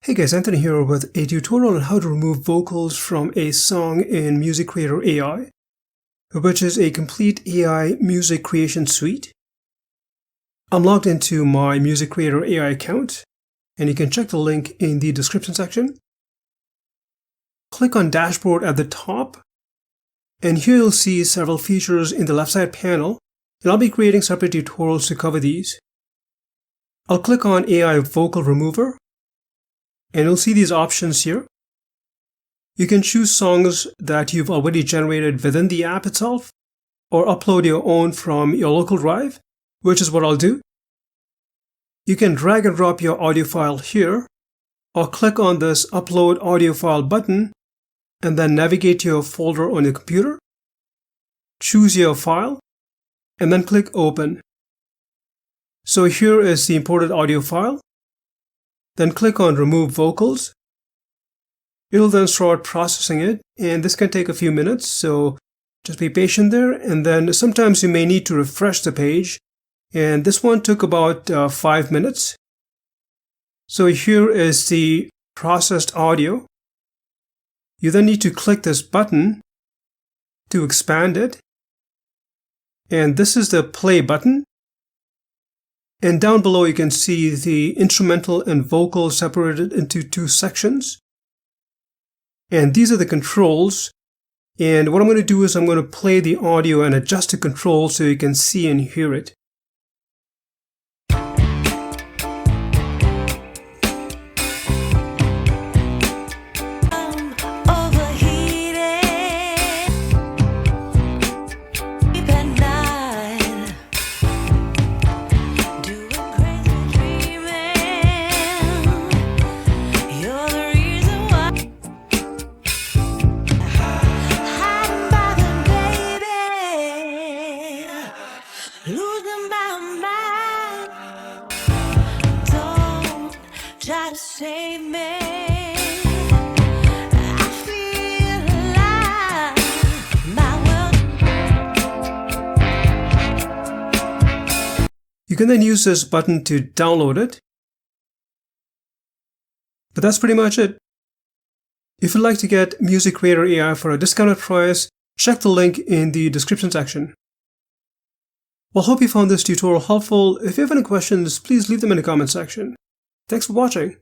Hey guys, Anthony here with a tutorial on how to remove vocals from a song in MusicCreator AI, which is a complete AI music creation suite. I'm logged into my MusicCreator AI account, and you can check the link in the description section. Click on Dashboard at the top, and here you'll see several features in the left side panel, and I'll be creating separate tutorials to cover these. I'll click on AI Vocal Remover, and you'll see these options here. You can choose songs that you've already generated within the app itself, or upload your own from your local drive, which is what I'll do. You can drag and drop your audio file here, or click on this Upload Audio File button, and then navigate to your folder on your computer. Choose your file, and then click Open. So here is the imported audio file. Then click on Remove Vocals. It'll then start processing it, and this can take a few minutes, so just be patient there. And then sometimes you may need to refresh the page, and this one took about 5 minutes. So here is the processed audio. You then need to click this button to expand it, and this is the play button. And down below you can see the instrumental and vocal separated into two sections. And these are the controls. And what I'm going to do is I'm going to play the audio and adjust the controls so you can see and hear it. Try to save me. I feel alive. My world. You can then use this button to download it. But that's pretty much it. If you'd like to get MusicCreator AI for a discounted price, check the link in the description section. Well, hope you found this tutorial helpful. If you have any questions, please leave them in the comment section. Thanks for watching.